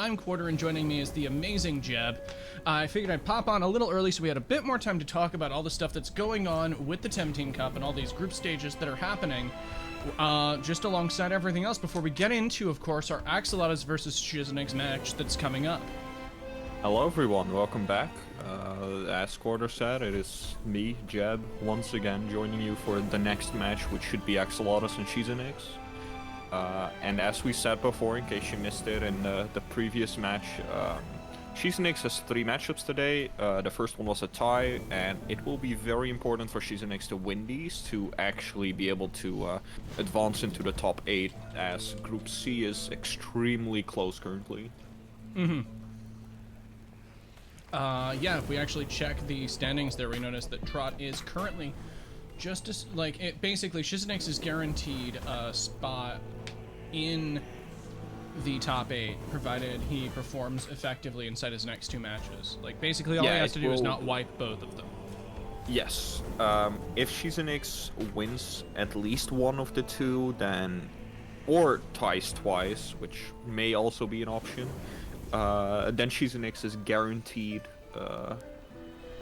I'm Quarter, and joining me is the amazing Jeb. I figured I'd pop on a little early so we had a bit more time to talk about all the stuff that's going on with the TemTeam Cup and all these group stages that are happening, just alongside everything else before we get into, of course, our Axolotus versus Shizenix match that's coming up. Hello everyone, welcome back. As Quarter said, it is me, Jeb, once again joining you for the next match, which should be Axolotus and Shizenix. And as we said before, in case you missed it in the previous match, Shizenix has 3 matchups today. The first one was a tie, and it will be very important for Shizenix to win these to actually be able to advance into the top 8, as Group C is extremely close currently. Yeah, if we actually check the standings there, we notice that Trot is currently just as, basically Shizenix is guaranteed a spot in the top 8, provided he performs effectively inside his next 2 matches. Like, basically all he has to do is not wipe both of them. Yes. If Shizenix wins at least one of the 2, then, or ties twice, which may also be an option, then Shizenix is guaranteed.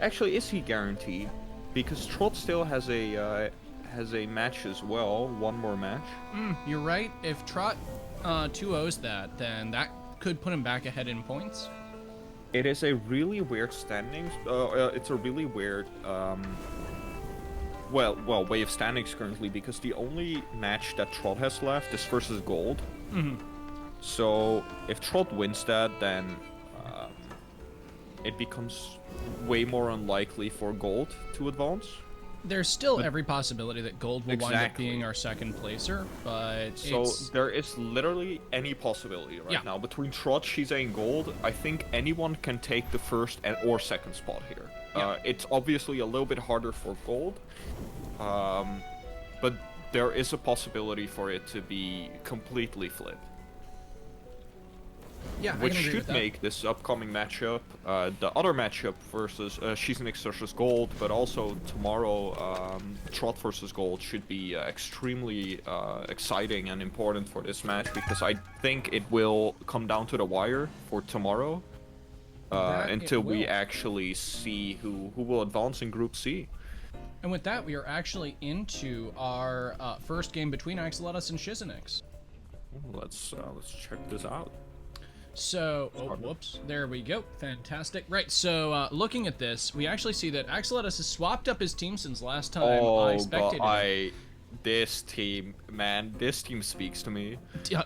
Actually, is he guaranteed? Because Trot still has a match as well, one more match. You're right. If Trot 2-0s that, then that could put him back ahead in points. It is a really weird standings. It's a really weird way of standings currently, because the only match that Trot has left is versus Gold. So if Trot wins that, then it becomes way more unlikely for Gold to advance. There's still every possibility that Gold will wind up being our second placer, but so there is literally any possibility right now between Trot, Shize, and Gold. I think anyone can take the first or second spot here. It's obviously a little bit harder for Gold, but there is a possibility for it to be completely flipped. Yeah, which should make this upcoming matchup, the other matchup versus Shizenix versus Gold, but also tomorrow Trot versus Gold should be extremely exciting and important for this match, because I think it will come down to the wire for tomorrow until we actually see who will advance in Group C. And with that, we are actually into our first game between Axolotus and Shizenix. Let's check this out. So, whoops, there we go. Fantastic. Right, so looking at this, we actually see that Axolotus has swapped up his team since last time I spectated. This team, man, this team speaks to me.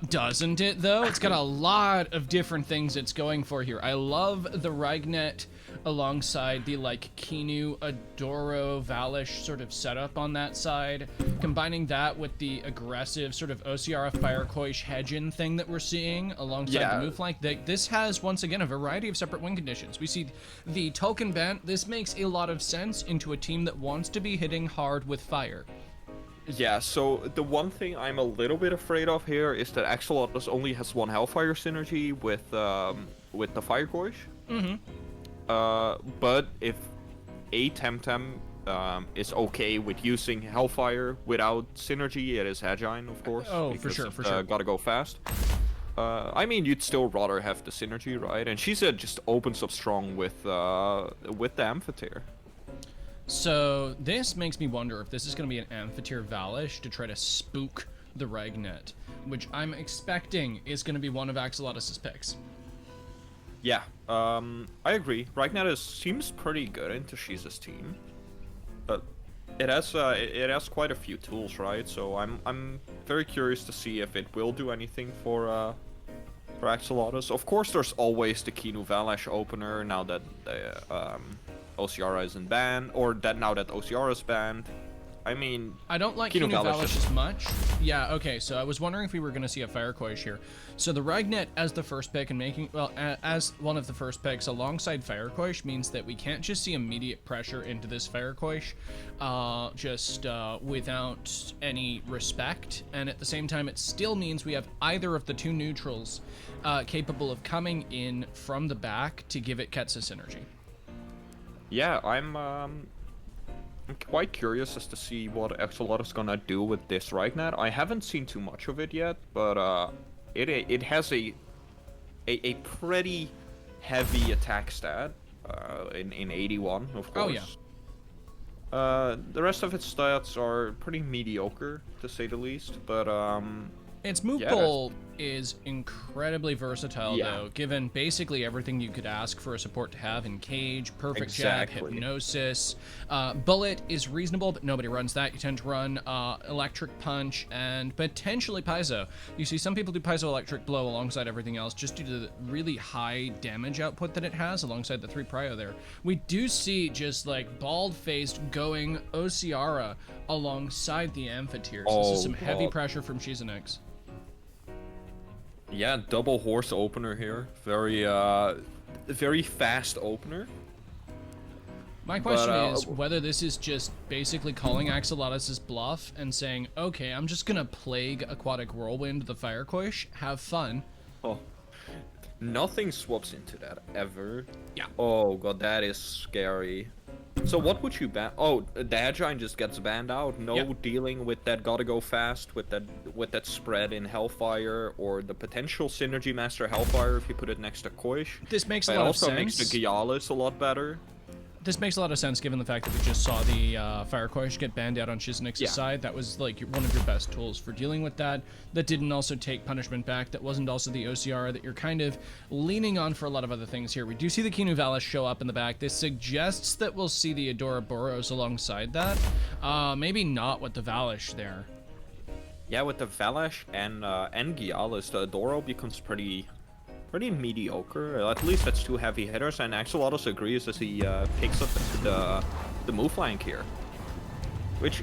Doesn't it, though? It's got a lot of different things it's going for here. I love the Ragnet alongside the, Kinu, Adoro, Valish sort of setup on that side. Combining that with the aggressive sort of Osiara Firekoish Hedgen thing that we're seeing alongside the move flank. This has, once again, a variety of separate win conditions. We see the token ban. This makes a lot of sense into a team that wants to be hitting hard with fire. Yeah, so the one thing I'm a little bit afraid of here is that Axolotus only has 1 Hellfire synergy with the Firekoish. But if a TemTeam is okay with using Hellfire without synergy, it is Hedgine, of course. Oh, for sure. Gotta go fast. I mean, you'd still rather have the synergy, right? And she said just opens up strong with the Amphitheater. So this makes me wonder if this is going to be an Amphitheater Valish to try to spook the Ragnet, which I'm expecting is going to be one of Axolotus's picks. Yeah, I agree. Ragnet seems pretty good into Shiza's team, but it has quite a few tools, right? So I'm very curious to see if it will do anything for Axolotus. Of course, there's always the Kinu Valish opener now that Osiara isn't banned, or now that Osiara is banned. I mean, I don't like Kinu Valish as much. Yeah, okay, so I was wondering if we were going to see a Firekoish here. So the Ragnet as the first pick and as one of the first picks alongside Firekoish means that we can't just see immediate pressure into this Firekoish without any respect. And at the same time, it still means we have either of the 2 neutrals capable of coming in from the back to give it Ketsa synergy. Yeah, I'm quite curious as to see what Axolotus is gonna do with this Ragnet. I haven't seen too much of it yet, but it has a a pretty heavy attack stat in 81, of course. Oh, yeah. The rest of its stats are pretty mediocre, to say the least, but Its move yeah, pool is incredibly versatile, Yeah. though, given basically everything you could ask for a support to have in Cage, Perfect Exactly. Jab, Hypnosis. Bullet is reasonable, but nobody runs that. You tend to run Electric Punch and potentially Paizo. You see some people do Paizo Electric Blow alongside everything else just due to the really high damage output that it has alongside the 3 Prio there. We do see just like bald-faced going Ociara alongside the Amphitheres. This is some heavy God. pressure from Shizenix. yeah, double horse opener here. Very fast opener. My question But, is whether this is just basically calling Axolotus' bluff and saying, okay, I'm just gonna Plague Aquatic Whirlwind the Fire Koish, have fun. Oh, nothing swaps into that ever. Yeah. Oh god, that is scary. So what would you ban? Oh, the Agine just gets banned out. No Yep. dealing with that. Gotta go fast with that spread in Hellfire or the potential Synergy Master Hellfire if you put it next to Koish. This makes a It lot of also sense. makes the Gialis a lot better. This makes a lot of sense given the fact that we just saw the Fire Koish get banned out on Shizenix's Yeah. side. That was like one of your best tools for dealing with that. That didn't also take punishment back. That wasn't also the OCR that you're kind of leaning on for a lot of other things here. We do see the Kinu Valis show up in the back. This suggests that we'll see the Adora Boros alongside that. Maybe not with the Valish there. Yeah, with the Valash and Gialis, the Adoro becomes pretty mediocre. At least that's 2 heavy hitters, and Axolotus agrees as he picks up the move flank here. Which,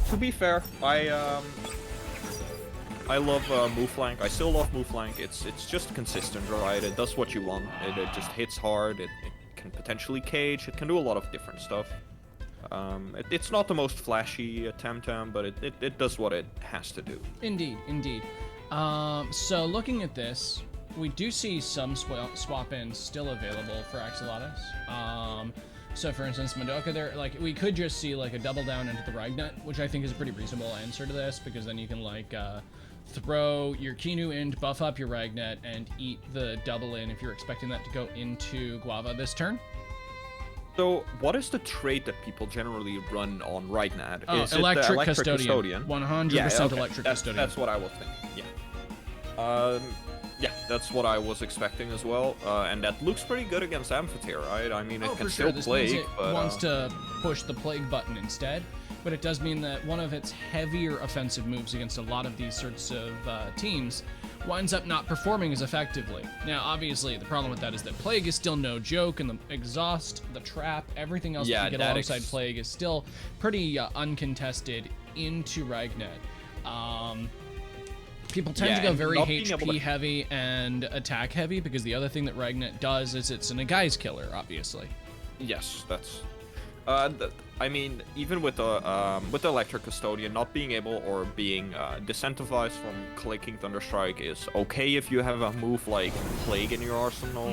to be fair, I love move flank. I still love move flank. It's just consistent, right? It does what you want. It just hits hard. It can potentially cage. It can do a lot of different stuff. It's not the most flashy TemTeam, but it does what it has to do. Indeed, indeed. So looking at this, we do see some swap-ins still available for Axolotus. So for instance, Madoka there, like, we could just see like a double down into the Ragnet, which I think is a pretty reasonable answer to this, because then you can like throw your Kinu in to buff up your Ragnet and eat the double in if you're expecting that to go into Guava this turn. So, what is the trait that people generally run on Ragnet? Oh, Is it the Electric Custodian. 100% Yeah, okay. Electric that's, Custodian. That's what I was thinking, yeah. Yeah, that's what I was expecting as well, and that looks pretty good against Amphitheater, right? I mean, it can for still sure. This plague, means it but... wants to push the Plague button instead, but it does mean that one of its heavier offensive moves against a lot of these sorts of teams winds up not performing as effectively. Now, obviously, the problem with that is that Plague is still no joke, and the Exhaust, the Trap, everything else that you get alongside Plague is still pretty uncontested into Ragnet. People tend to go very HP heavy and attack heavy because the other thing that Ragnet does is it's an Guise killer, obviously. Yes, that's... I mean, even with the Electric Custodian, not being able or being disincentivized from clicking Thunderstrike is okay if you have a move like Plague in your arsenal.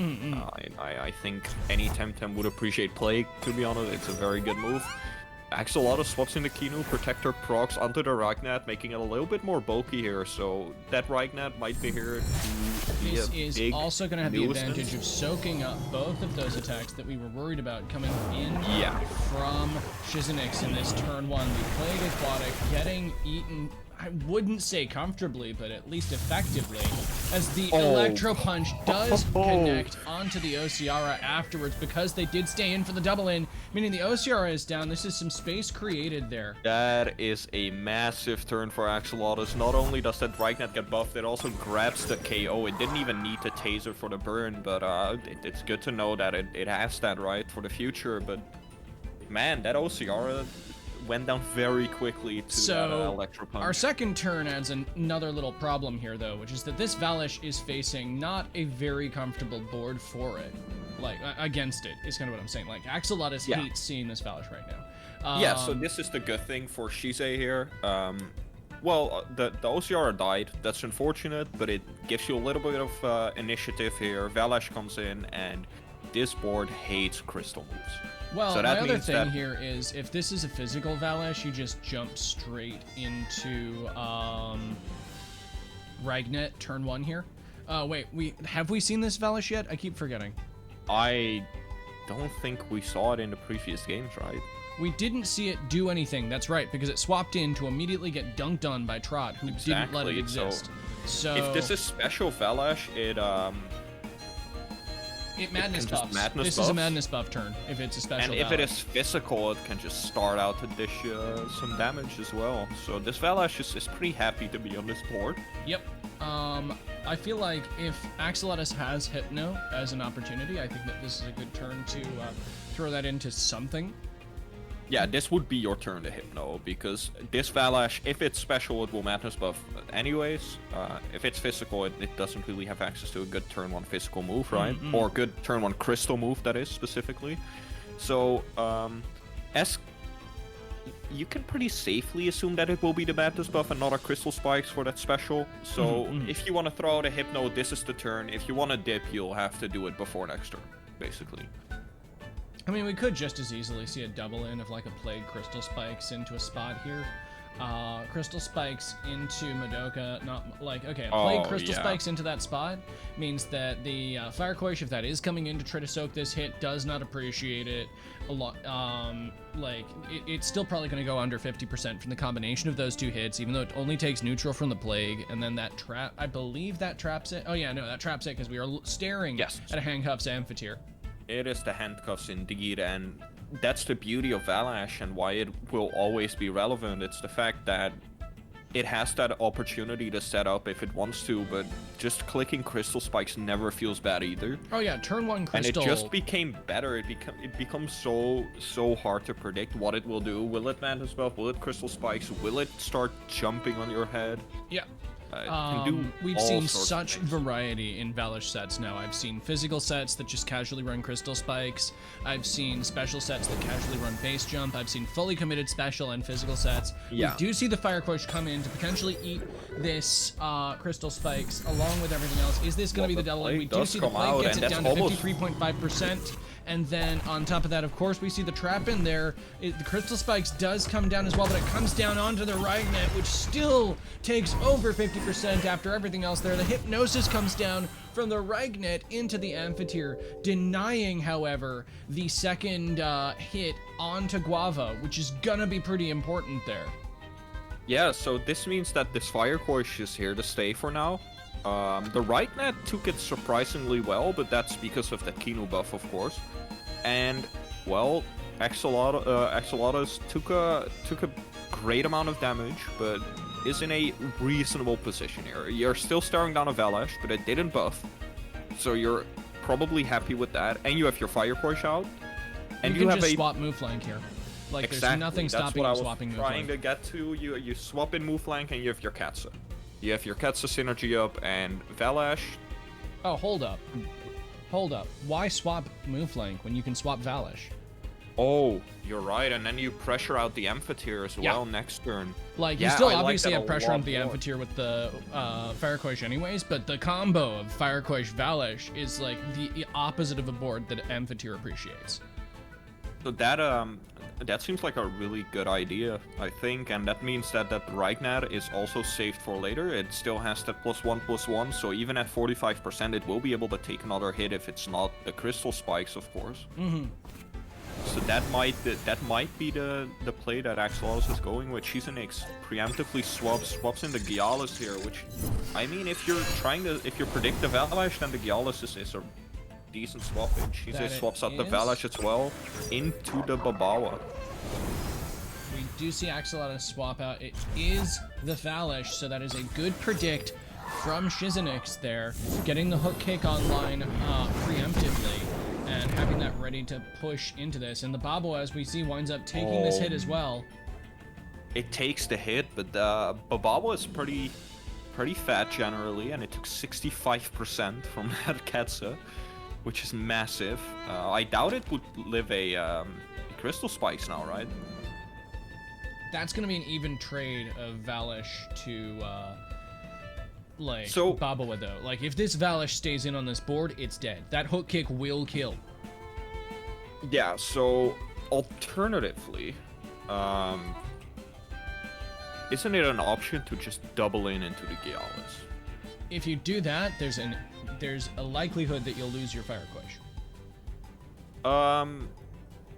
I think any TemTeam would appreciate Plague, to be honest. It's a very good move. Axolotus swaps into Kinu, Protector procs onto the Ragnet, making it a little bit more bulky here, so that Ragnet might be here to be This a is big also going to have the nuisance. advantage of soaking up both of those attacks that we were worried about coming in from Shizenix in this turn 1. The Plague Aquatic getting eaten, I wouldn't say comfortably, but at least effectively, as the Electro Punch does connect onto the Ociara afterwards because they did stay in for the double in, meaning the Ociara is down. This is some space created there. That is a massive turn for Axolotus. Not only does that Ragnet get buffed, it also grabs the KO. It didn't even need the taser for the burn, but it's good to know that it has that right for the future. But man, that Ociara went down very quickly to that Electro Punch. Our second turn adds another little problem here, though, which is that this Valish is facing not a very comfortable board for it. Like, against it, is kind of what I'm saying. Like, Axolotus hates seeing this Valish right now. Yeah, so this is the good thing for Shize here. Well, the OCR died. That's unfortunate, but it gives you a little bit of initiative here. Valash comes in, and this board hates crystal moves. Well, so my other thing here is, if this is a physical Valash, you just jump straight into Ragnet turn 1 here. Wait, have we seen this Valish yet? I keep forgetting. I don't think we saw it in the previous games, right? We didn't see it do anything. That's right, because it swapped in to immediately get dunked on by Trot, who didn't let it exist. So if this is special Valash, it madness buffs. This is a madness buff turn if it's a special. And if it is physical, it can just start out to dish some damage as well. So this Valash is pretty happy to be on this board. Yep. I feel like if Axolotus has Hypno as an opportunity, I think that this is a good turn to throw that into something. Yeah, this would be your turn to Hypno, because this Valash, if it's special, it will madness buff anyways. If it's physical, it doesn't really have access to a good turn 1 physical move, right? Mm-hmm. Or good turn 1 crystal move, that is, specifically. So, you can pretty safely assume that it will be the madness buff and not a crystal spikes for that special. So, if you want to throw out a Hypno, this is the turn. If you want to dip, you'll have to do it before next turn, basically. I mean, we could just as easily see a double in of like a Plague Crystal Spikes into a spot here. Crystal Spikes into Madoka, not like, okay, Plague Crystal Spikes into that spot means that the Fire Quaish, if that is coming in to try to soak this hit, does not appreciate it a lot. Like, it's still probably going to go under 50% from the combination of those two hits, even though it only takes neutral from the Plague, and then that trap, I believe that traps it. Oh yeah, no, that traps it because we are staring at a Handcuffs Amphitheater. It is the handcuffs indeed, and that's the beauty of Valash and why it will always be relevant. It's the fact that it has that opportunity to set up if it wants to, but just clicking Crystal Spikes never feels bad either. Oh yeah, turn 1 Crystal. And it just became better. It becomes so hard to predict what it will do. Will it Madness Buff? Will it Crystal Spikes? Will it start jumping on your head? Yeah. We've seen such variety in Valash sets now. I've seen physical sets that just casually run Crystal Spikes. I've seen special sets that casually run Base Jump. I've seen fully committed special and physical sets. Yeah. We do see the Fire Quaish come in to potentially eat this Crystal Spikes along with everything else. Is this going to be the double? We do see the Plague gets it down to 53.5%. And then on top of that, of course, we see the trap in there. The Crystal Spikes does come down as well, but it comes down onto the Ragnet, which still takes over 50% after everything else there. The Hypnosis comes down from the Ragnet into the Amphitheater, denying, however, the second hit onto Guava, which is gonna be pretty important there. Yeah, so this means that this Fire Quaish is here to stay for now. The Ragnet took it surprisingly well, but that's because of the Kinu buff, of course. And, well, Axolotus took a great amount of damage, but is in a reasonable position here. You're still staring down a Valash, but it didn't buff. So you're probably happy with that. And you have your Fire Quaish out. And you can just swap move flank here. Like, exactly. There's nothing stopping you swapping move flank. Trying to get to. You swap in move flank and you have your Katsa. You have your Katsa synergy up and Valash. Oh, hold up. Why swap move flank when you can swap Valash? Oh, you're right, and then you pressure out the Amphitheater as well next turn. Like, you still obviously have pressure on the Amphitheater with the Fire Quaish anyways, but the combo of Fire Quaish Valash is like the opposite of a board that Amphitheater appreciates. So that seems like a really good idea, I think, and that means that Ragnar is also saved for later. It still has that +1/+1, so even at 45%, it will be able to take another hit if it's not the Crystal Spikes, of course. Mm-hmm. So that might be the play that Axolotus is going with. Shizenix preemptively swaps in the Gialis here, which, I mean, if you predict the Valash, then the Gialis is a decent swappage. Shizenix swaps out the Valash as well into the Babawa. We do see Axolotus swap out. It is the Valash, so that is a good predict from Shizenix there, getting the hook kick online preemptively. And having that ready to push into this. And the Babo, as we see, winds up taking this hit as well. It takes the hit, but the Bababo is pretty fat generally, and it took 65% from that Katsa, which is massive. I doubt it would live a Crystal Spikes now, right? That's going to be an even trade of Valash to... Babawa though. Like, if this Valash stays in on this board, it's dead. That hook kick will kill. Yeah, so alternatively, isn't it an option to just double into the Gialis? if you do that, there's a likelihood that you'll lose your fire equation.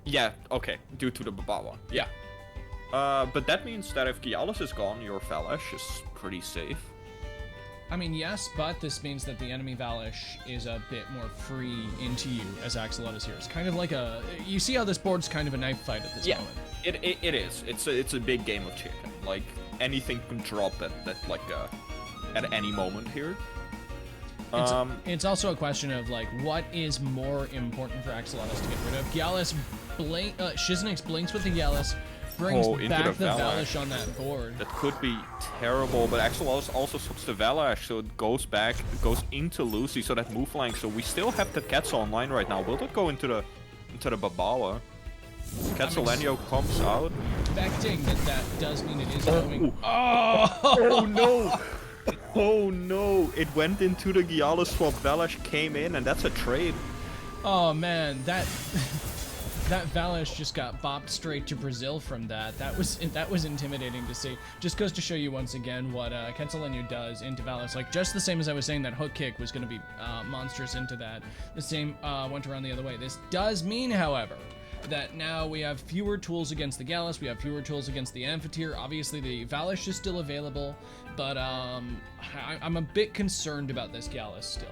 Yeah, okay, due to the Babawa. Yeah. But that means that if Gialis is gone, your Valash is pretty safe. I mean, yes, but this means that the enemy Valash is a bit more free into you as Axolotus here. It's kind of like a... You see how this board's kind of a knife fight at this moment. It is. It's a big game of chicken. Like, anything can drop at any moment here. It's also a question of, like, what is more important for Axolotus to get rid of? Gialis, Shizenix blinks with the Gialis, brings back the Valash on that board. That could be terrible, but Axolotus also swaps the Valash, so it goes into Lucy, so that move flank. So we still have the Quetzal online right now. Will it go into the Babawa? Quetzaleno comes out. Expecting that does mean it is going. Oh no! Oh no! It went into the Gialis swap. Valash came in, and that's a trade. Oh man, that Valash just got bopped straight to Brazil from that. That was intimidating to see. Just goes to show you once again what Quetzaleno does into Valash. Like, just the same as I was saying that hook kick was going to be monstrous into that. The same went around the other way. This does mean, however, that now we have fewer tools against the Gallus, we have fewer tools against the Amphitheater. Obviously, the Valash is still available, but I'm a bit concerned about this Gallus still.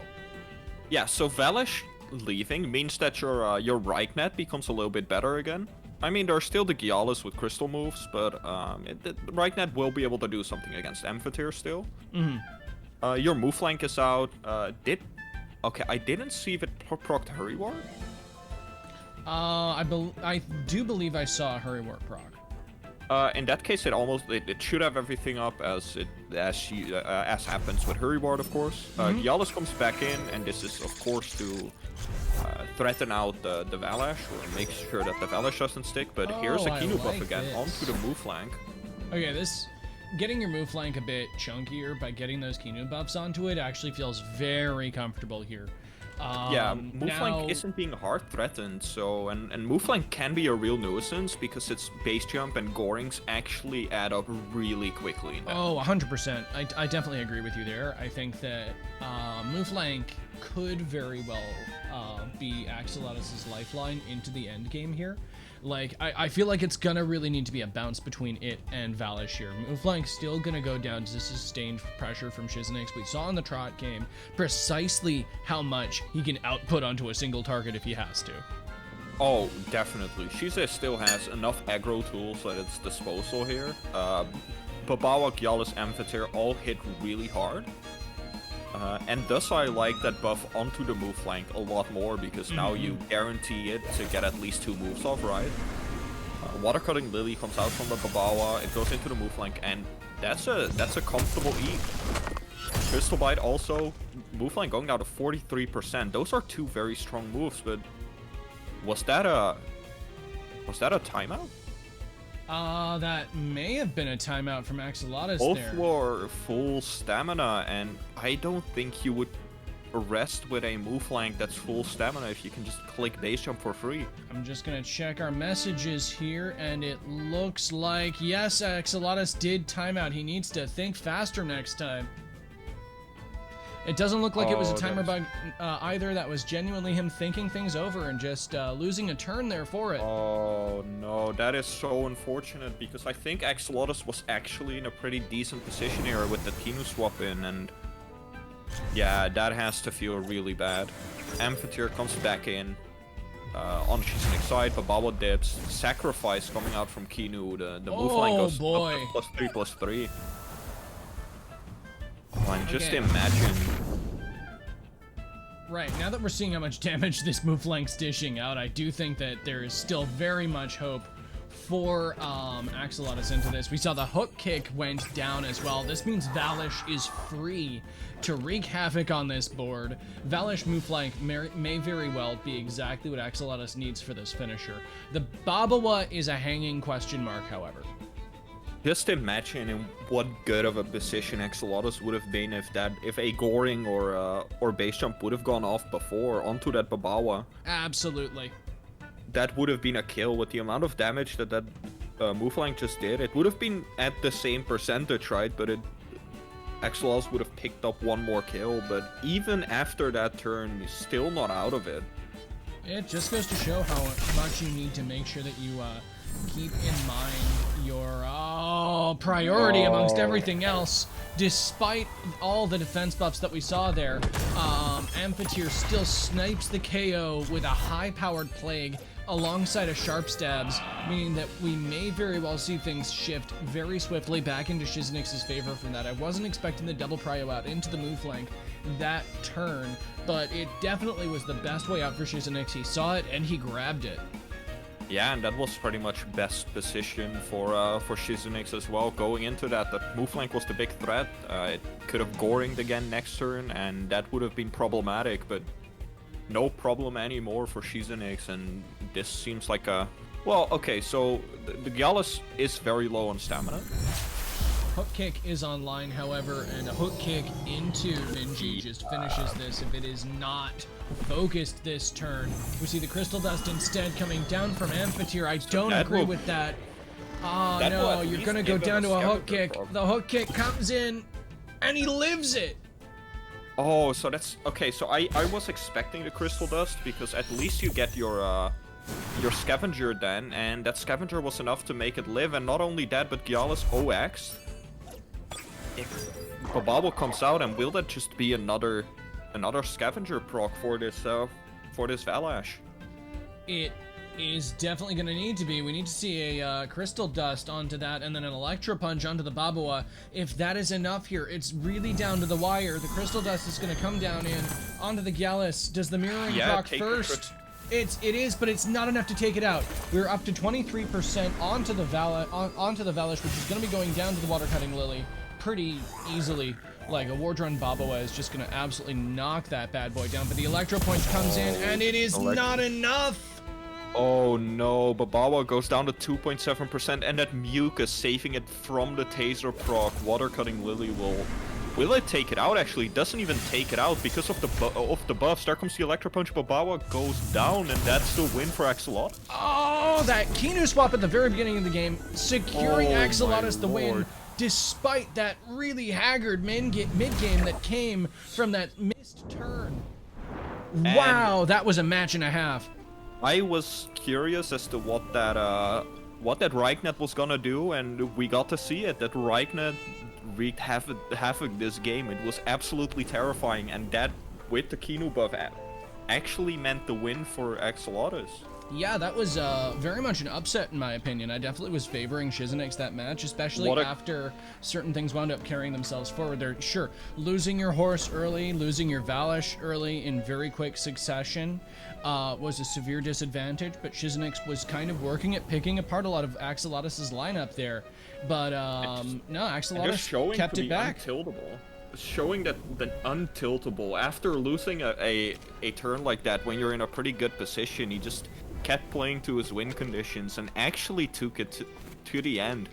Yeah, so Valash leaving means that your Reichnet becomes a little bit better again. I mean, there's still the Gialis with crystal moves, but Reichnet will be able to do something against Amphitheater still. Mm-hmm. Your move flank is out. Okay, I didn't see if it procced Hurry Ward. I do believe I saw a Hurry Ward proc. In that case, it should have everything up as happens with Hurry Ward, of course. Gialis comes back in, and this is of course to threaten out the Valash, or make sure that the Valash doesn't stick. But here's a Kinu buff again onto the move flank. Okay, getting your move flank a bit chunkier by getting those Kinu buffs onto it actually feels very comfortable here. Move flank isn't being hard threatened, so and move flank can be a real nuisance because its base jump and gorings actually add up really quickly. Oh, 100%. I definitely agree with you there. I think that move flank could very well be Axolotus' lifeline into the end game here. Like, I feel like it's gonna really need to be a bounce between it and Valash here. Move flank's still gonna go down to sustained pressure from Shizenix. We saw in the Trot game precisely how much he can output onto a single target if he has to. Oh, definitely. Shize still has enough aggro tools at its disposal here. Babawa, Gialis, Amphitheater all hit really hard. And thus I like that buff onto the move flank a lot more, because now you guarantee it to get at least 2 moves off, right? Watercutting Lily comes out from the Babawa, it goes into the move flank, and that's a comfortable eat. Crystal Bite also, move flank going down to 43%. Those are 2 very strong moves, but was that a timeout? That may have been a timeout from Axolotus there. Both were full stamina, and I don't think you would rest with a move flank that's full stamina if you can just click base jump for free. I'm just gonna check our messages here, and it looks like, yes, Axolotus did timeout. He needs to think faster next time. It doesn't look like it was a timer bug either. That was genuinely him thinking things over and just losing a turn there for it. Oh no, that is so unfortunate, because I think Axolotus was actually in a pretty decent position here with the Kinu swap in, and yeah, that has to feel really bad. Amphitheater comes back in on Shizenix side, Babawa dips, sacrifice coming out from Kinu, the move line goes up to +3/+3. Oh, and just imagine. Right, now that we're seeing how much damage this move flank's dishing out, I do think that there is still very much hope for Axolotus into this. We saw the hook kick went down as well. This means Valash is free to wreak havoc on this board. Valash move flank may very well be exactly what Axolotus needs for this finisher. The Babawa is a hanging question mark, however. Just imagine in what good of a position Axolotus would have been if a Goring or base jump would have gone off before onto that Babawa. Absolutely. That would have been a kill with the amount of damage that move flank just did. It would have been at the same percentage, right? But Axolotus would have picked up one more kill, but even after that turn, he's still not out of it. It just goes to show how much you need to make sure that you keep in mind your priority amongst everything else. Despite all the defense buffs that we saw there, Amphitheater still snipes the KO with a high-powered Plague alongside a Sharp Stabs, meaning that we may very well see things shift very swiftly back into Shizenix's favor from that. I wasn't expecting the double prio out into the move flank that turn, but it definitely was the best way out for Shizenix. He saw it and he grabbed it. Yeah, and that was pretty much best position for Shizenix as well. Going into that, the move flank was the big threat. It could have Goringed again next turn, and that would have been problematic, but no problem anymore for Shizenix, and this seems like a... Well, okay, so the Gyalis is very low on stamina. Hook kick is online, however, and a hook kick into Minji just finishes this if it is not focused this turn. We see the Crystal Dust instead coming down from Amphitheater. I don't agree with that. Oh no, you're gonna go down to a hook kick. The hook kick comes in, and he lives it. Oh, so that's... Okay, so I was expecting the Crystal Dust, because at least you get your Scavenger then, and that Scavenger was enough to make it live, and not only that, but Gyalis OX. If Bababo comes out, and will that just be another Scavenger proc for this Valash? It is definitely going to need to be. We need to see a Crystal Dust onto that, and then an Electro Punch onto the Babua. If that is enough here, it's really down to the wire. The Crystal Dust is going to come down in onto the Gyalis. Does the Mirroring proc first? It is, but it's not enough to take it out. We're up to 23% onto the Valash, which is going to be going down to the Water Cutting Lily pretty easily. Like, a Wardrun Babua is just going to absolutely knock that bad boy down. But the Electro Punch comes in, and it is not enough! Oh no, Babawa goes down to 2.7%, and that Mucus saving it from the Taser proc. Water Cutting Lily will it take it out? Actually, it doesn't even take it out because of the buffs. There comes the Electro Punch. Babawa goes down, and that's the win for Axolotus. Oh, that Kinu swap at the very beginning of the game, securing Axolotus the win, despite that really haggard mid-game that came from that missed turn. And wow, that was a match and a half. I was curious as to what that Reichnet was gonna do, and we got to see it. That Reichnet wreaked havoc this game. It was absolutely terrifying, and that, with the Kinu buff, actually meant the win for Axolotus. Yeah, that was very much an upset in my opinion. I definitely was favoring Shizenix that match, especially after certain things wound up carrying themselves forward. They're sure losing your horse early, losing your Valash early in very quick succession was a severe disadvantage, but Shizenix was kind of working at picking apart a lot of Axolotus's lineup there. But no, Axolotus kept it back. Untiltable. Showing that the untiltable, after losing a turn like that when you're in a pretty good position, he just kept playing to his win conditions and actually took it to the end.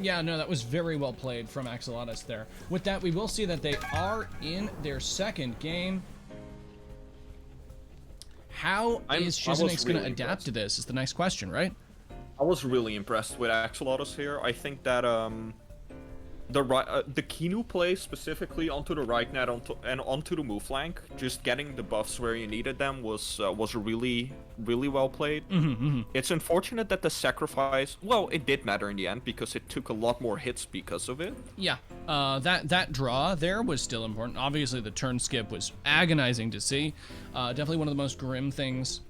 Yeah, no, that was very well played from Axolotus there. With that, we will see that they are in their second game. How is Shizenix going to adapt to this is the next question, right? I was really impressed with Axolotus here. I think that the Kinu play specifically onto the right net and onto the move flank, just getting the buffs where you needed them was really well played. It's unfortunate that the sacrifice, well, it did matter in the end because it took a lot more hits because of it. Yeah, that draw there was still important. Obviously, the turn skip was agonizing to see. Definitely one of the most grim things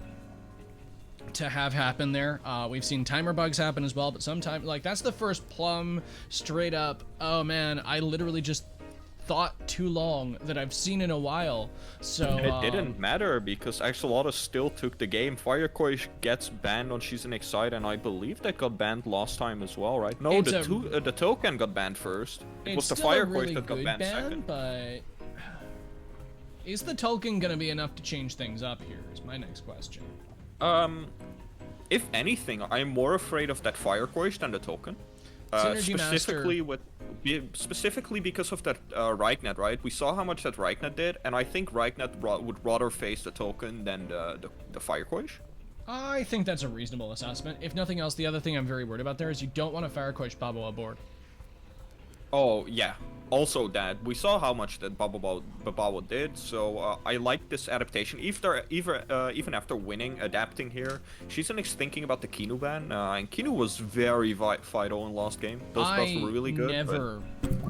to have happen there. We've seen timer bugs happen as well, but sometimes, like, that's the first plumb straight up, oh man, I literally just thought too long that I've seen in a while. So and it didn't matter because Axolotus still took the game. Firecoish gets banned on Shizenix side, and I believe that got banned last time as well, right? No, the token got banned first. It was the Firecoish that got banned second. But is the token gonna be enough to change things up here is my next question. If anything, I'm more afraid of that Firecoish than the token. Specifically because of that Reichnet, right? We saw how much that Reichnet did, and I think Reichnet would rather face the token than the Firecoish. I think that's a reasonable assessment. If nothing else, the other thing I'm very worried about there is you don't want a Firecoish Babua aboard. Oh, yeah. also that we saw how much that Babawa did, so I like this adaptation. Even after winning, adapting here, Shizenix thinking about the Kinu ban, and Kinu was very vital in last game. Those buffs were really good. I never,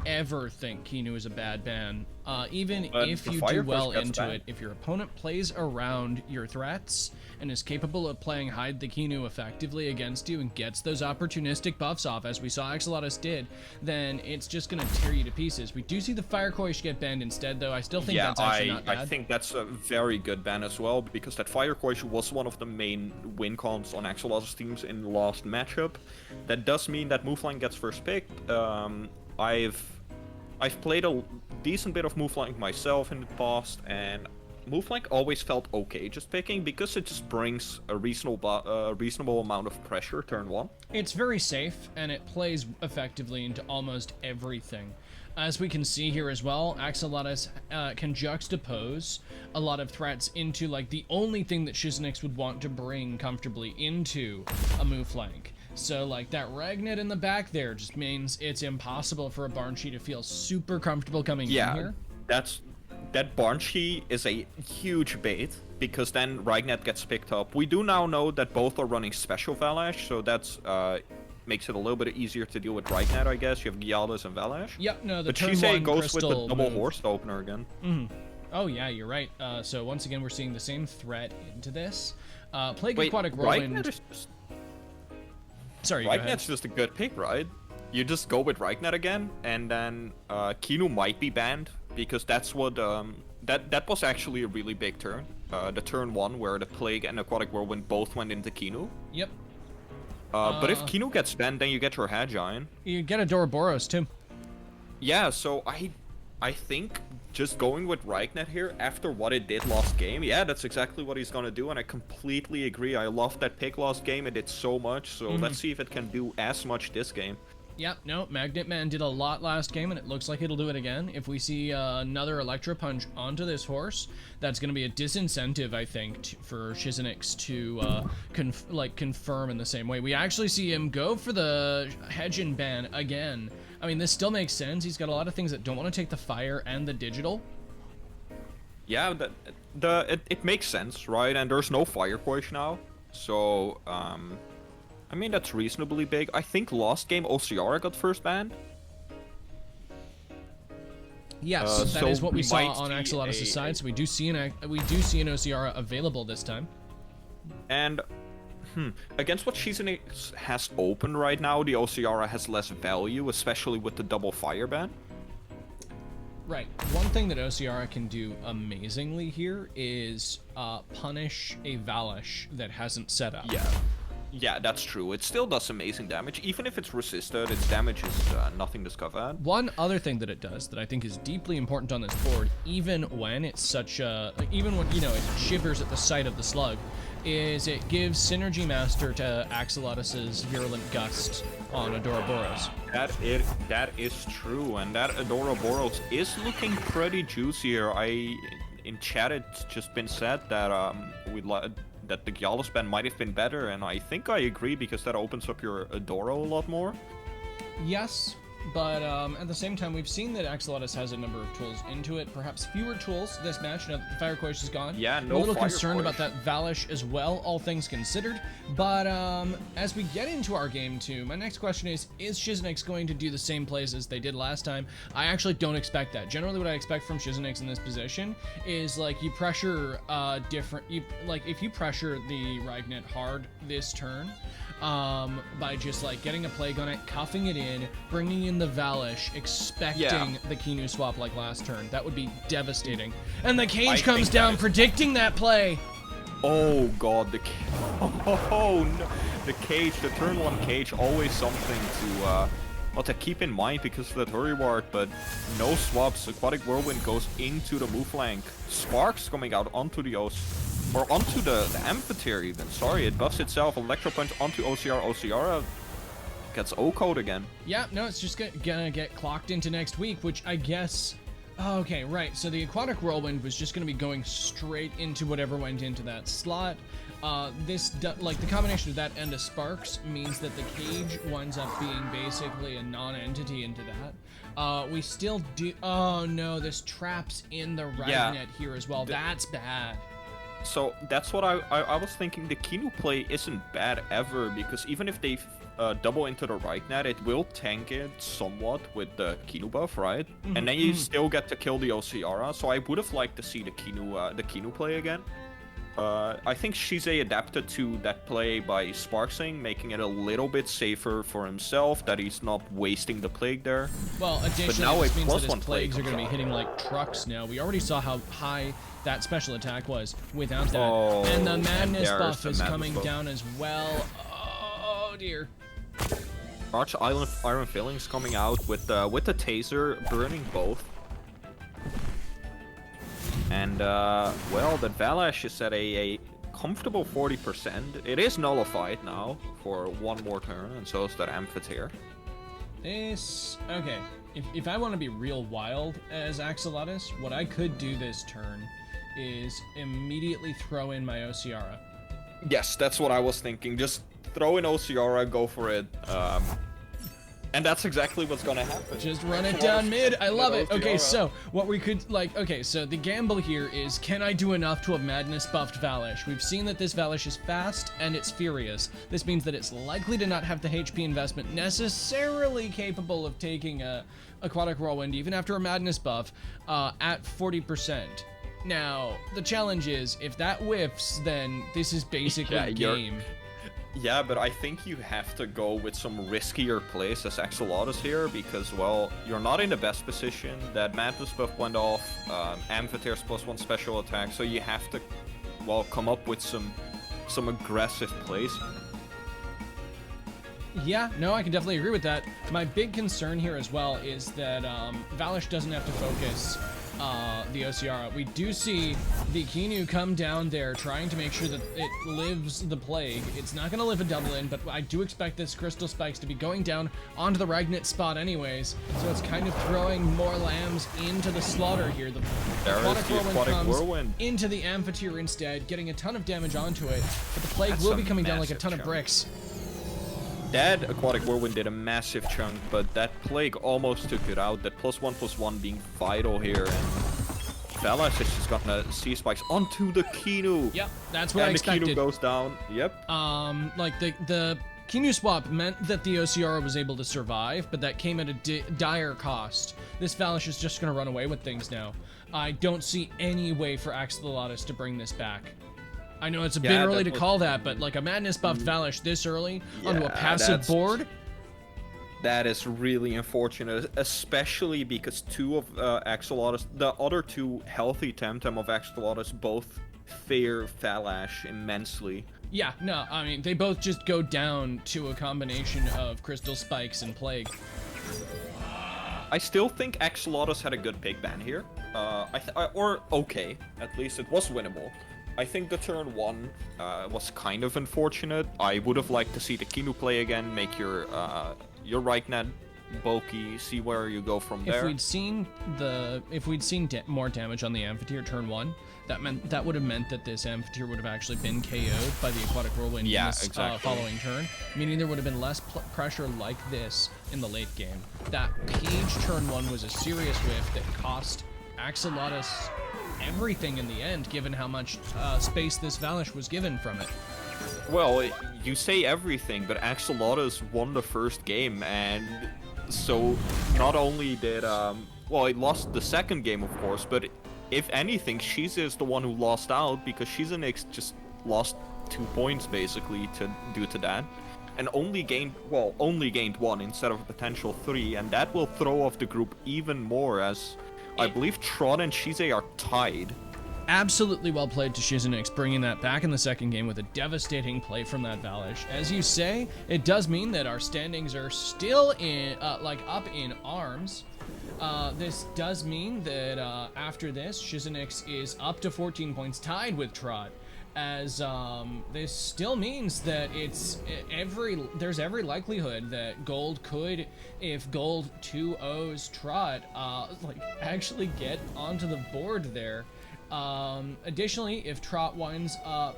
ever think Kinu is a bad ban. Even But if the you Fire do well Push gets into banned. it, if your opponent plays around your threats and is capable of playing hide the Kinu effectively against you and gets those opportunistic buffs off, as we saw Axolotus did, then it's just going to tear you to pieces. We do see the Fire Koish get banned instead, though. I still think Yeah, that's actually not bad. I think that's a very good ban as well, because that Fire Koish was one of the main win cons on Axolotus teams in the last matchup. That does mean that Moveline gets first pick. I've played a decent bit of Moveline myself in the past, and Moveline always felt okay just picking, because it just brings a reasonable amount of pressure turn 1. It's very safe, and it plays effectively into almost everything. As we can see here as well, Axolotus can juxtapose a lot of threats into, like, the only thing that Shizenix would want to bring comfortably into a move flank. So, like, that Ragnet in the back there just means it's impossible for a Barnshee to feel super comfortable coming in here. That Barnshee is a huge bait, because then Ragnet gets picked up. We do now know that both are running special Valash, so that's makes it a little bit easier to deal with Ragnet, I guess. You have Gyaldus and Valash. Yep, no, the but turn Shise one goes with the crystal double move. horse opener again. Oh, yeah, you're right. So, once again, we're seeing the same threat into this. Plague Wait, Aquatic Ragnet Whirlwind... is just... Sorry, go ahead. Ragnet's just a good pick, right? You just go with Ragnet again, and then Kinu might be banned, because that's what that was actually a really big turn. The turn 1 where the Plague and Aquatic Whirlwind both went into Kinu. Yep. But if Kinu gets banned, then you get your Head Giant. You get a Doroboros, too. Yeah, so I think just going with Ragnet here after what it did last game, yeah, that's exactly what he's gonna do, and I completely agree. I loved that pick last game, it did so much, so let's see if it can do as much this game. Yep, no, Magnet Man did a lot last game, and it looks like it'll do it again. If we see another Electro Punch onto this horse, that's going to be a disincentive, I think, for Shizenix to confirm in the same way. We actually see him go for the Hedgen ban again. I mean, this still makes sense. He's got a lot of things that don't want to take the fire and the digital. Yeah, it makes sense, right? And there's no Fire Quash now, so I mean, that's reasonably big. I think last game Osiara got first banned. Yes, that is what we saw might on see Axolotus' side. So we do see an Osiara available this time. And against what Shizenix has open right now, the Osiara has less value, especially with the double fire ban. Right. One thing that Osiara can do amazingly here is punish a Valash that hasn't set up. Yeah, that's true. It still does amazing damage. Even if it's resisted, its damage is nothing to scoff at. One other thing that it does that I think is deeply important on this board, even when it's such a... even when, you know, it shivers at the sight of the slug, is it gives Synergy Master to Axolotus' Virulent Gust on Adoraboros. That is true, and that Adoraboros is looking pretty juicy here. In chat, it's just been said that that the Gyaldus ban might have been better, and I think I agree, because that opens up your Adoro a lot more. Yes, but at the same time, we've seen that Axolotus has a number of tools into it. Perhaps fewer tools this match now that the Fire Quash is gone. Yeah, no I'm a little Fire concerned Quash. about that Valash as well, all things considered. But as we get into our game 2, my next question is Shizenix going to do the same plays as they did last time? I actually don't expect that. Generally, what I expect from Shizenix in this position is, like, you pressure if you pressure the Ragnet hard this turn, by just, like, getting a Plague on it, cuffing it in, bringing in the Valash, expecting the Kinu swap like last turn. That would be devastating. And the Cage comes down, predicting that play. Oh god, oh no, the Cage, the turn 1 Cage, always something to keep in mind because of that hurry ward, but no swaps. Aquatic Whirlwind goes into the move flank. Sparks coming out onto the onto the amphitheater even. Sorry, it buffs itself. Electro Punch onto OCR. Osiara gets O-code again. Yeah, no, it's just gonna get clocked into next week, which I guess Okay, right. So the Aquatic Whirlwind was just going to be going straight into whatever went into that slot. Like the combination of that and a Sparks means that the cage winds up being basically a non-entity into that. We still do. Oh no, this traps in the Ragnet here as well. That's bad. So that's what I was thinking. The Kinu play isn't bad ever, because even if they double into the Ragnet, it will tank it somewhat with the Kinu buff, right? And then you still get to kill the Osiara. So I would have liked to see the Kinu play again. I think Shize adapted to that play by Sparksing, making it a little bit safer for himself, that he's not wasting the Plague there. Well, additionally, this means that his Plagues are going to be hitting like trucks now. We already saw how high that special attack was without that. Oh, and the Madness buff is coming down as well. Oh, dear. Arch Iron Fillings coming out with the Taser, burning both. And, well, the Valash is at a comfortable 40%. It is nullified now for one more turn, and so is that Amphitheater. Okay, if I want to be real wild as Axolotus, what I could do this turn is immediately throw in my Osiara. Yes, that's what I was thinking. Just throw in Osiara, go for it. And that's exactly what's gonna happen. Just run it down mid. I love it. Okay, so what we could so the gamble here is, can I do enough to a Madness buffed Valash? We've seen that this Valash is fast and it's furious. This means that it's likely to not have the HP investment necessarily capable of taking a Aquatic Whirlwind even after a Madness buff at 40%. Now, the challenge is, if that whiffs, then this is basically game. Yeah, but I think you have to go with some riskier plays as Axolotus here, because, well, you're not in the best position. That Madness buff went off, Amphitheater's +1 special attack, so you have to, well, come up with some aggressive plays. Yeah, no, I can definitely agree with that. My big concern here as well is that Valash doesn't have to focus the Osiara. We do see the Kinu come down there trying to make sure that it lives the Plague. It's not going to live a double in, but I do expect this Crystal Spikes to be going down onto the Ragnet spot anyways, so it's kind of throwing more lambs into the slaughter here. The Aquatic Whirlwind comes into the Amphitheater instead, getting a ton of damage onto it, but the Plague will be coming down like a ton of bricks. That Aquatic Whirlwind did a massive chunk, but that Plague almost took it out. That +1/+1 being vital here, and Valash is just gonna Sea Spikes onto the Kinu. Yep, that's what I expected. And the Kinu goes down. Yep. Like the Kinu swap meant that the Osiara was able to survive, but that came at a dire cost. This Valash is just gonna run away with things now. I don't see any way for Axolotus to bring this back. I know it's a bit early to call that, but like a Madness buffed Valash this early onto a passive board? That is really unfortunate, especially because two of Axolotus, the other two healthy TemTeam of Axolotus, both fear Valash immensely. Yeah, no, I mean, they both just go down to a combination of Crystal Spikes and Plague. I still think Axolotus had a good pick ban here. Or okay, at least it was winnable. I think the turn 1 was kind of unfortunate. I would have liked to see the Kinu play again, make your Ragnet bulky, see where you go from there. If we'd seen more damage on the Amphitheater turn 1, that would have meant that this Amphitheater would have actually been KO'd by the Aquatic Whirlwind in this following turn, meaning there would have been less pressure like this in the late game. That Page turn 1 was a serious whiff that cost Axolotus everything in the end, given how much space this Valash was given from it. Well, you say everything, but Axolotus won the first game, and so not only did well, it lost the second game, of course, but if anything, Shiz is the one who lost out, because Shizenix just lost 2 points basically due to that, and only gained 1 instead of a potential 3, and that will throw off the group even more, as I believe Tron and Shize are tied. Absolutely well played to Shizenix, bringing that back in the second game with a devastating play from that Valash. As you say, it does mean that our standings are still in, up in arms. This does mean that after this, Shizenix is up to 14 points, tied with Trot. as this still means that there's every likelihood that Gold could, if Gold 2-0's Trot, actually get onto the board there. Additionally, if Trot winds up,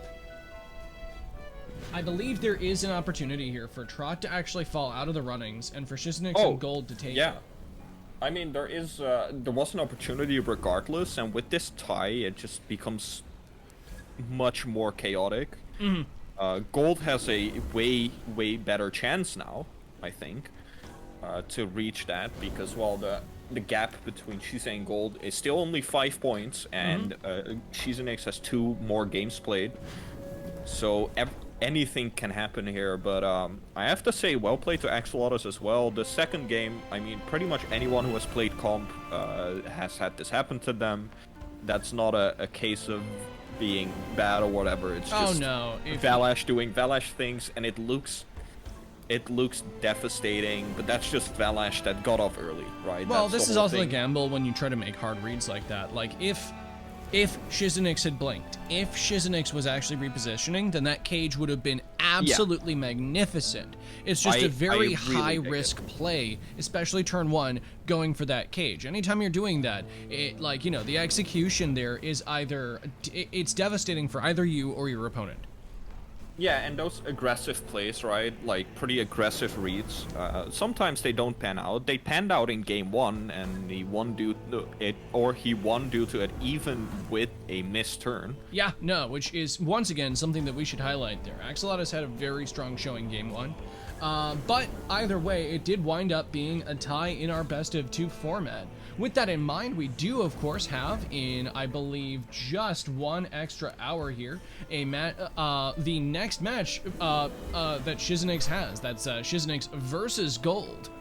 I believe there is an opportunity here for Trot to actually fall out of the runnings and for Shizenix and Gold to take it. I mean, there was an opportunity regardless, and with this tie, it just becomes much more chaotic. Gold has a way better chance now, I think, to reach that, because while the gap between Shize and Gold is still only 5 points, and Shizenix has 2 more games played, so anything can happen here. But I have to say, well played to Axolotus as well. The second game, I mean, pretty much anyone who has played comp has had this happen to them. That's not a case of being bad or whatever. It's just Valash doing Valash things, and it looks devastating, but that's just Valash that got off early, right? Well, this is also a gamble when you try to make hard reads like that. Like, if Shizenix had blinked, if Shizenix was actually repositioning, then that cage would have been absolutely magnificent. It's just a very high-risk play, especially turn 1, going for that cage. Anytime you're doing that, the execution there is it's devastating for either you or your opponent. Yeah, and those aggressive plays, right? Like, pretty aggressive reads. Sometimes they don't pan out. They panned out in game 1, and he won due to it even with a missed turn. Yeah, no, which is, once again, something that we should highlight there. Axolotus had a very strong showing game 1. But either way, it did wind up being a tie in our best-of-2 format. With that in mind, we do, of course, have, in, I believe, just 1 extra hour here, the next match that Shizenix has. That's Shizenix versus Gold.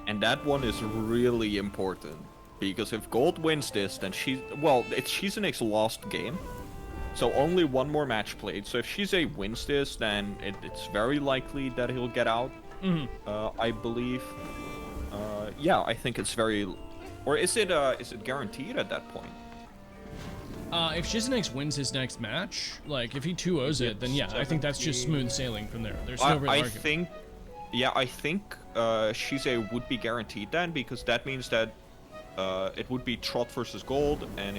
And that one is really important, because if Gold wins this, then it's Shizenix's lost game. So only 1 more match played. So if Shize wins this, then it's very likely that he'll get out. I believe. I think it's very. Or is it guaranteed at that point? If Shizenix wins his next match, like if he 2-0s it, then yeah, I think that's just smooth sailing from there. There's no real argument. I think Shize would be guaranteed then, because that means that it would be Trot versus Gold, and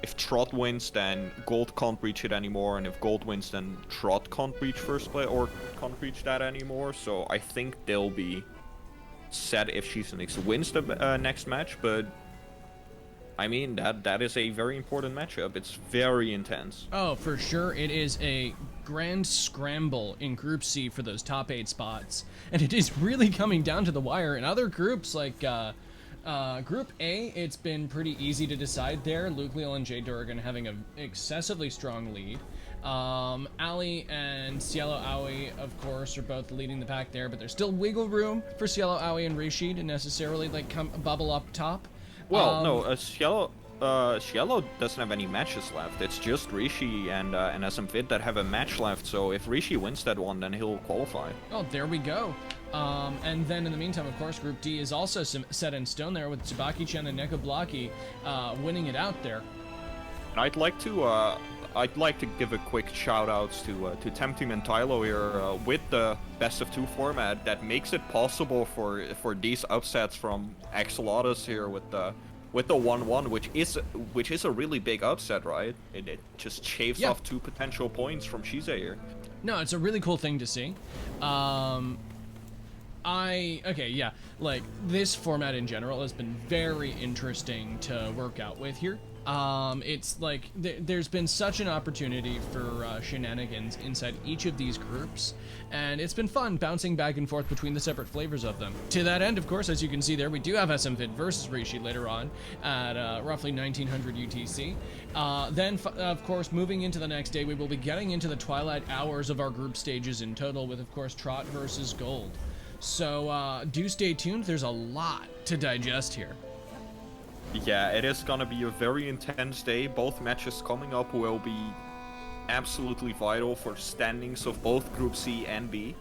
if Trot wins, then Gold can't reach it anymore, and if Gold wins, then Trot can't reach first play or can't reach that anymore. So I think they'll be set if Shizenix wins the next match, but I mean, that is a very important matchup. It's very intense. Oh, for sure. It is a grand scramble in Group C for those top 8 spots, and it is really coming down to the wire. In other groups, like Group A, it's been pretty easy to decide there. Luke, Leal, and Jay Durgan having an excessively strong lead. Ali and Cielo Aoi, of course, are both leading the pack there, but there's still wiggle room for Cielo Aoi and Rishi to necessarily bubble up top. Well, no, Cielo doesn't have any matches left. It's just Rishi and SMFit that have a match left. So if Rishi wins that one, then he'll qualify. Oh, there we go. And then in the meantime, of course, Group D is also set in stone there with Tsubaki-chan and Neko Blaki winning it out there. And I'd like to give a quick shout outs to TemTeam and Tylo here with the best of 2 format that makes it possible for these upsets from Axolotus here with the 1-1, which is a really big upset, right? It just shaves off 2 potential points from Shize here. No, it's a really cool thing to see. Like, this format in general has been very interesting to work out with here. It's like there's been such an opportunity for shenanigans inside each of these groups, and it's been fun bouncing back and forth between the separate flavors of them. To that end, of course, as you can see there, we do have SMFit versus Rishi later on at roughly 1900 UTC. Then, of course, moving into the next day, we will be getting into the twilight hours of our group stages in total with, of course, Trot versus Gold. So do stay tuned. There's a lot to digest here. Yeah, it is gonna be a very intense day. Both matches coming up will be absolutely vital for standings of both Group C and B.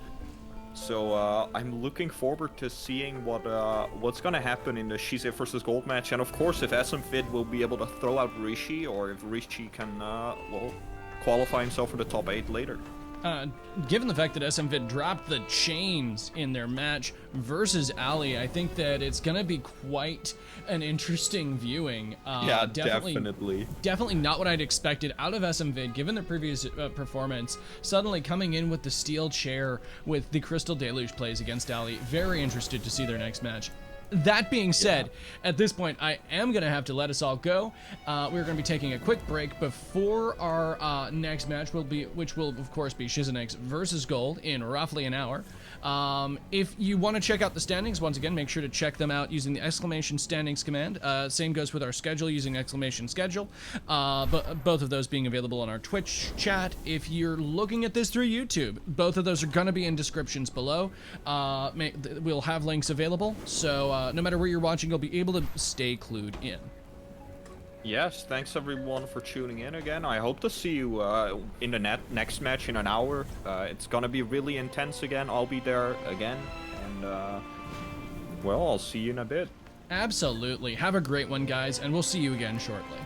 So I'm looking forward to seeing what's gonna happen in the Shize versus Gold match, and of course if SMFit will be able to throw out Rishi, or if Rishi can well qualify himself for the top 8 later. Given the fact that SMFit dropped the chains in their match versus Ali, I think that it's going to be quite an interesting viewing. Yeah, definitely. Definitely not what I'd expected out of SMFit, given their previous performance. Suddenly coming in with the steel chair with the Crystal Deluge plays against Ali. Very interested to see their next match. That being said, at this point, I am going to have to let us all go. We're going to be taking a quick break before our next match, which will, of course, be Shizenix versus Gold in roughly an hour. If you want to check out the standings, once again, make sure to check them out using the exclamation standings command. Same goes with our schedule using exclamation schedule, but both of those being available on our Twitch chat. If you're looking at this through YouTube, both of those are going to be in descriptions below. We'll have links available, so no matter where you're watching, you'll be able to stay clued in. Yes, thanks everyone for tuning in again. I hope to see you in the next match in an hour. It's gonna be really intense again. I'll be there again, and well, I'll see you in a bit. Absolutely. Have a great one, guys, and we'll see you again shortly.